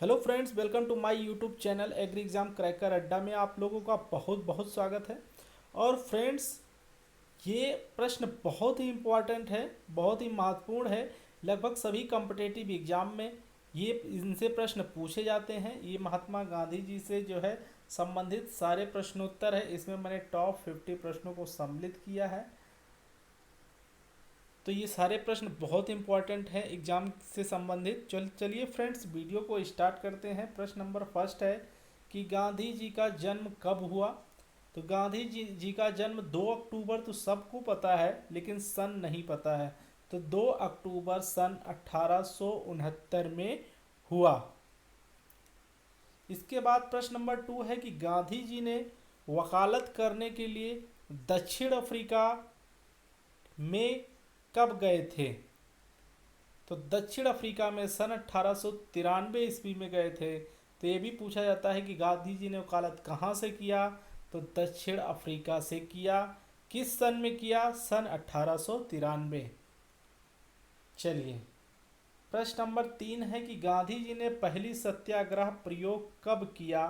Hello friends, welcome to my YouTube channel agri exam cracker Adda में आप लोगों का बहुत बहुत स्वागत है। और फ्रेंड्स, ये प्रश्न बहुत ही इम्पोर्टेंट है, बहुत ही महत्वपूर्ण है। लगभग सभी कॉम्पिटिटिव एग्ज़ाम में ये इनसे प्रश्न पूछे जाते हैं। ये महात्मा गांधी जी से जो है संबंधित सारे प्रश्नोत्तर है। इसमें मैंने टॉप 50 प्रश्नों को सम्मिलित किया है। तो ये सारे प्रश्न बहुत इंपॉर्टेंट हैं एग्जाम से संबंधित। चलिए फ्रेंड्स, वीडियो को स्टार्ट करते हैं। प्रश्न नंबर फर्स्ट है कि गांधी जी का जन्म कब हुआ। तो गांधी जी का जन्म 2 अक्टूबर तो सबको पता है, लेकिन सन नहीं पता है। तो 2 अक्टूबर सन 1869 में हुआ। इसके बाद प्रश्न नंबर 2 है कि गांधी जी ने वकालत करने के लिए दक्षिण अफ्रीका में कब गए थे। तो दक्षिण अफ्रीका में सन 1893 ईस्वी में गए थे। तो ये भी पूछा जाता है कि गांधी जी ने वकालत कहाँ से किया। तो दक्षिण अफ्रीका से किया। किस सन में किया? सन 1893। चलिए, प्रश्न नंबर 3 है कि गांधी जी ने पहली सत्याग्रह प्रयोग कब किया।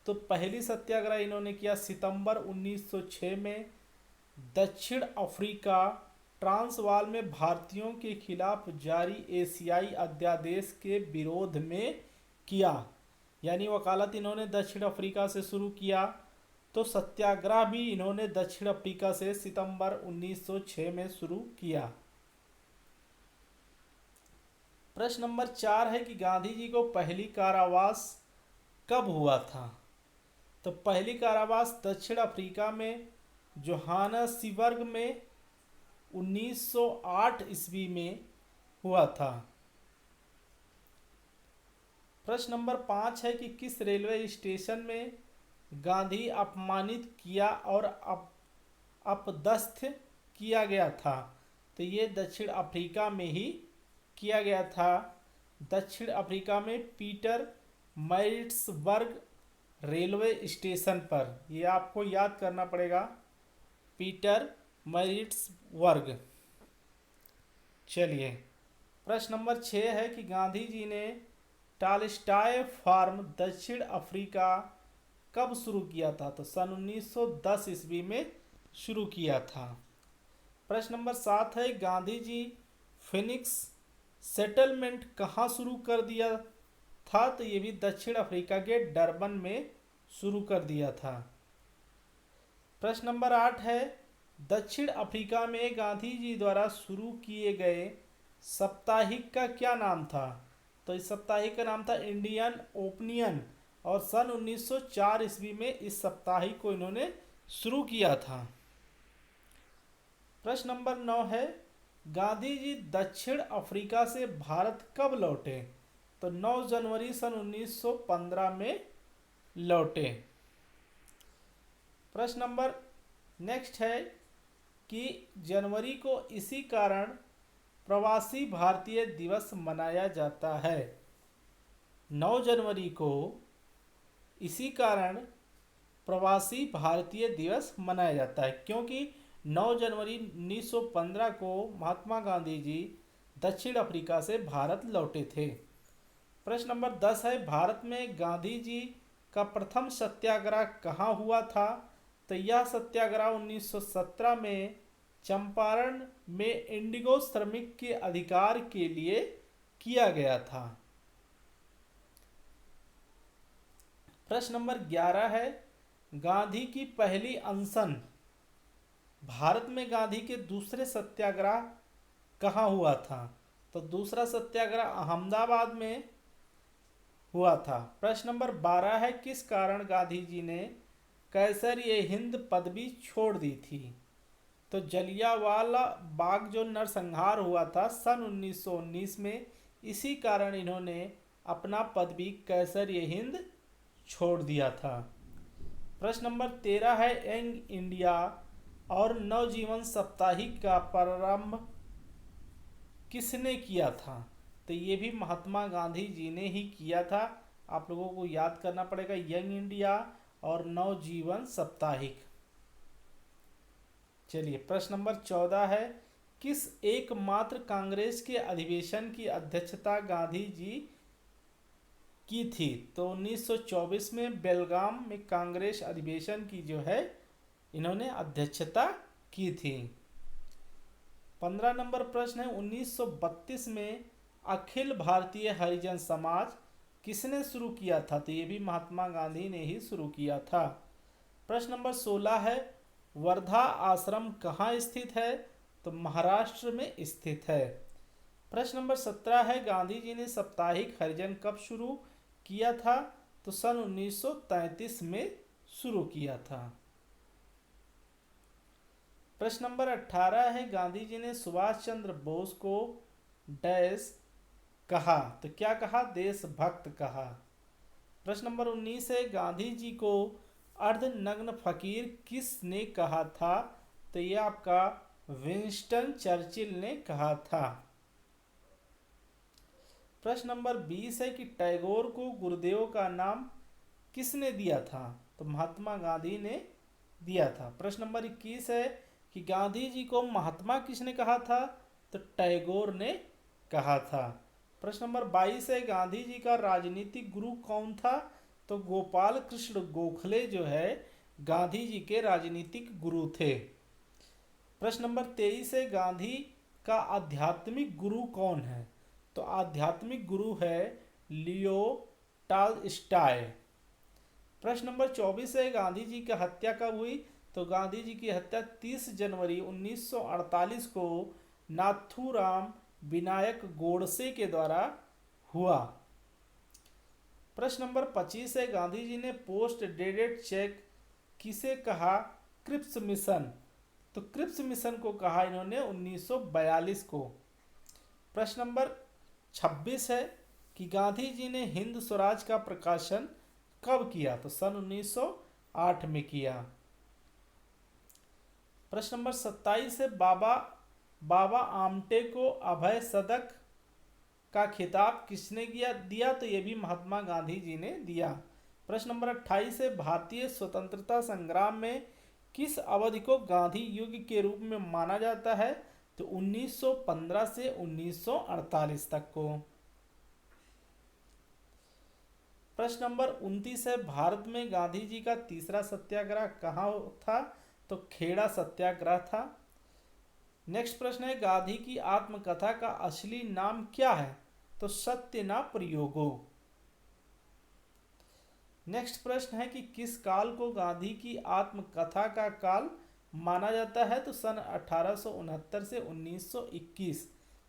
तो पहली सत्याग्रह इन्होंने किया सितंबर 1906 में दक्षिण अफ्रीका ट्रांसवाल में भारतीयों के खिलाफ जारी एशियाई अध्यादेश के विरोध में किया। यानी वकालत इन्होंने दक्षिण अफ्रीका से शुरू किया। तो सत्याग्रह भी इन्होंने दक्षिण अफ्रीका से सितंबर 1906 में शुरू किया। प्रश्न नंबर 4 है कि गांधी जी को पहली कारावास कब हुआ था। तो पहली कारावास दक्षिण अफ्रीका में जोहानसबर्ग में 1908 ईस्वी में हुआ था। प्रश्न नंबर 5 है कि किस रेलवे स्टेशन में गांधी अपमानित किया और अपदस्थ किया गया था। तो ये दक्षिण अफ्रीका में ही किया गया था। दक्षिण अफ्रीका में पीटर मैरिट्सबर्ग रेलवे स्टेशन पर। ये आपको याद करना पड़ेगा, पीटर मैरिट्सबर्ग। चलिए, प्रश्न नंबर 6 है कि गांधी जी ने टालस्टॉय फार्म दक्षिण अफ्रीका कब शुरू किया था। तो सन 1910 ईस्वी में शुरू किया था। प्रश्न नंबर 7 है गांधी जी फिनिक्स सेटलमेंट कहाँ शुरू कर दिया था। तो ये भी दक्षिण अफ्रीका के डरबन में शुरू कर दिया था। प्रश्न नंबर 8 है दक्षिण अफ्रीका में गांधी जी द्वारा शुरू किए गए साप्ताहिक का क्या नाम था। तो इस साप्ताहिक का नाम था इंडियन ओपिनियन। और सन 1904 ईस्वी में इस साप्ताहिक को इन्होंने शुरू किया था। प्रश्न नंबर 9 है गांधी जी दक्षिण अफ्रीका से भारत कब लौटे। तो 9 जनवरी सन 1915 में लौटे। प्रश्न नंबर नेक्स्ट है कि जनवरी को इसी कारण प्रवासी भारतीय दिवस मनाया जाता है। 9 जनवरी को इसी कारण प्रवासी भारतीय दिवस मनाया जाता है, क्योंकि 9 जनवरी 1915 को महात्मा गांधी जी दक्षिण अफ्रीका से भारत लौटे थे। प्रश्न नंबर 10 है भारत में गांधी जी का प्रथम सत्याग्रह कहाँ हुआ था। तो यह सत्याग्रह 1917 में चंपारण में इंडिगो श्रमिक के अधिकार के लिए किया गया था। प्रश्न नंबर 11 है गांधी की पहली अनशन। भारत में गांधी के दूसरे सत्याग्रह कहाँ हुआ था। तो दूसरा सत्याग्रह अहमदाबाद में हुआ था। प्रश्न नंबर 12 है किस कारण गांधी जी ने कैसर-ए हिंद पदवी छोड़ दी थी। तो जलियांवाला बाग जो नरसंहार हुआ था सन 1919 में, इसी कारण इन्होंने अपना पदवी कैसर-ए-हिंद छोड़ दिया था। प्रश्न नंबर 13 है यंग इंडिया और नवजीवन साप्ताहिक का प्रारंभ किसने किया था। तो ये भी महात्मा गांधी जी ने ही किया था। आप लोगों को याद करना पड़ेगा, यंग इंडिया और नवजीवन साप्ताहिक। चलिए, प्रश्न नंबर 14 है किस एकमात्र कांग्रेस के अधिवेशन की अध्यक्षता गांधी जी की थी? तो 1924 में बेलगाम में कांग्रेस अधिवेशन की जो है इन्होंने अध्यक्षता की थी। 15 नंबर प्रश्न है, 1932 में अखिल भारतीय हरिजन समाज किसने शुरू किया था? तो ये भी महात्मा गांधी ने ही शुरू किया था। प्रश्न नंबर 16 है, वर्धा आश्रम कहाँ स्थित है? तो महाराष्ट्र में स्थित है। प्रश्न नंबर 17 है, गांधी जी ने साप्ताहिक हरिजन कब शुरू किया था? तो सन 1933 में शुरू किया था। प्रश्न नंबर 18 है, गांधी जी ने सुभाष चंद्र बोस को डैश कहा? तो क्या कहा? देशभक्त कहा। प्रश्न नंबर 19 है, गांधी जी को अर्धनग्न फकीर किसने कहा था? तो यह आपका विंस्टन चर्चिल ने कहा था। प्रश्न नंबर 20 है कि टैगोर को गुरुदेव का नाम किसने दिया था? तो महात्मा गांधी ने दिया था। प्रश्न नंबर 21 है कि गांधी जी को महात्मा किसने कहा था? तो टैगोर ने कहा था। प्रश्न नंबर 22 है, गांधी जी का राजनीतिक गुरु कौन था? तो गोपाल कृष्ण गोखले जो है गांधी जी के राजनीतिक गुरु थे। प्रश्न नंबर 23 है, गांधी का आध्यात्मिक गुरु कौन है? तो आध्यात्मिक गुरु है लियो टॉल्स्टॉय। प्रश्न नंबर 24 है, गांधी जी की हत्या कब हुई? तो गांधी जी की हत्या 30 जनवरी 1948 को नाथूराम विनायक गोडसे के द्वारा हुआ। प्रश्न नंबर 25 है, गांधी जी ने पोस्ट डेटेड चेक किसे कहा? Cripps mission. तो क्रिप्स मिशन को कहा इन्होंने 1942 को। प्रश्न नंबर 26 है कि गांधी जी ने हिंद स्वराज का प्रकाशन कब किया? तो सन 1908 में किया। प्रश्न नंबर 27 है, बाबा आमटे को अभय सदक का खिताब किसने दिया? तो ये भी महात्मा गांधी जी ने दिया। प्रश्न नंबर 28 है, भारतीय स्वतंत्रता संग्राम में किस अवधि को गांधी युग के रूप में माना जाता है? तो 1915 से 1948 तक को। प्रश्न नंबर 29 है, भारत में गांधी जी का तीसरा सत्याग्रह कहाँ था? तो खेड़ा सत्याग्रह था। नेक्स्ट प्रश्न है, गांधी की आत्मकथा का असली नाम क्या है? तो सत्य ना प्रयोगो। नेक्स्ट प्रश्न है कि किस काल को गांधी की आत्मकथा का काल माना जाता है? तो सन 1869 से 1921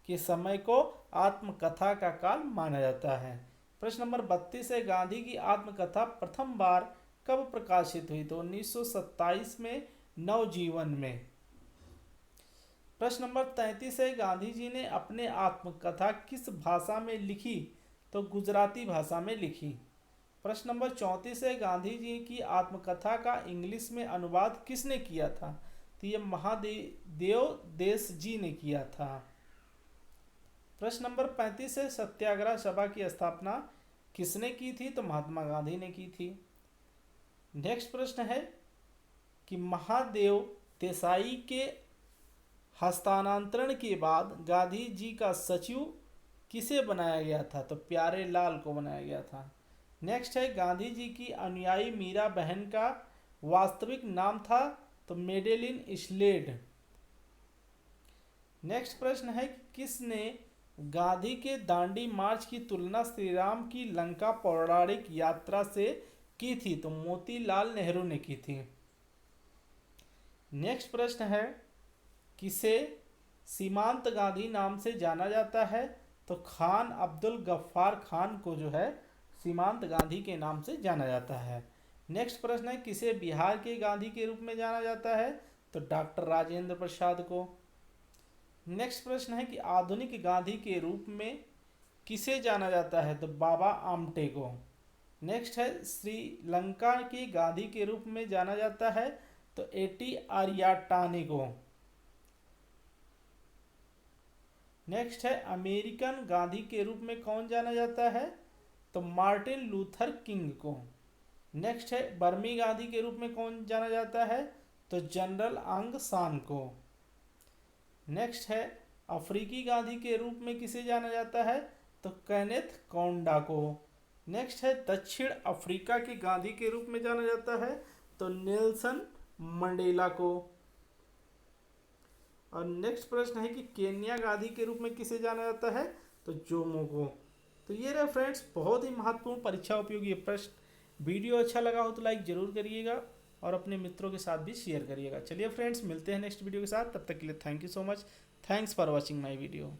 के समय को आत्मकथा का काल माना जाता है। प्रश्न नंबर 32 है, गांधी की आत्मकथा प्रथम बार कब प्रकाशित हुई? तो 1927 में नवजीवन में। प्रश्न नंबर 33 है, गांधी जी ने अपने आत्मकथा किस भाषा में लिखी? तो गुजराती भाषा में लिखी। प्रश्न नंबर 34 है, गांधी जी की आत्मकथा का इंग्लिश में अनुवाद किसने किया था? तो ये महादेव देश जी ने किया था। प्रश्न नंबर 35 है, सत्याग्रह सभा की स्थापना किसने की थी? तो महात्मा गांधी ने की थी। नेक्स्ट प्रश्न है कि महादेव देसाई के हस्तांतरण के बाद गांधी जी का सचिव किसे बनाया गया था? तो प्यारे लाल को बनाया गया था। नेक्स्ट है, गांधी जी की अनुयायी मीरा बहन का वास्तविक नाम था? तो मेडेलिन स्लेड। नेक्स्ट प्रश्न है कि किसने गांधी के दांडी मार्च की तुलना श्री राम की लंका पौराणिक यात्रा से की थी? तो मोतीलाल नेहरू ने की थी। नेक्स्ट प्रश्न है, किसे सीमांत गांधी नाम से जाना जाता है? तो खान अब्दुल गफ्फार खान को जो है सीमांत गांधी के नाम से जाना जाता है। नेक्स्ट प्रश्न है, किसे बिहार के गांधी के रूप में जाना जाता है? तो डॉक्टर राजेंद्र प्रसाद को। नेक्स्ट प्रश्न है कि आधुनिक गांधी के रूप में किसे जाना जाता है? तो बाबा आमटे को। नेक्स्ट है, श्रीलंका के गांधी के रूप में जाना जाता है? तो एटी आर्याटानी को। नेक्स्ट है, अमेरिकन गांधी के रूप में कौन जाना जाता है? तो मार्टिन लूथर किंग को। नेक्स्ट है, बर्मी गांधी के रूप में कौन जाना जाता है? तो जनरल आंग सान को। नेक्स्ट है, अफ्रीकी गांधी के रूप में किसे जाना जाता है? तो केनेथ कौंडा को। नेक्स्ट है दक्षिण अफ्रीका के गांधी के रूप में जाना जाता है तो नेल्सन मंडेला को। और नेक्स्ट प्रश्न है कि केन्या गांधी के रूप में किसे जाना जाता है तो जोमो को। तो ये रहे फ्रेंड्स बहुत ही महत्वपूर्ण परीक्षा उपयोगी प्रश्न। वीडियो अच्छा लगा हो तो लाइक जरूर करिएगा और अपने मित्रों के साथ भी शेयर करिएगा। चलिए फ्रेंड्स मिलते हैं नेक्स्ट वीडियो के साथ, तब तक के लिए thank you so much. Thanks for watching my video.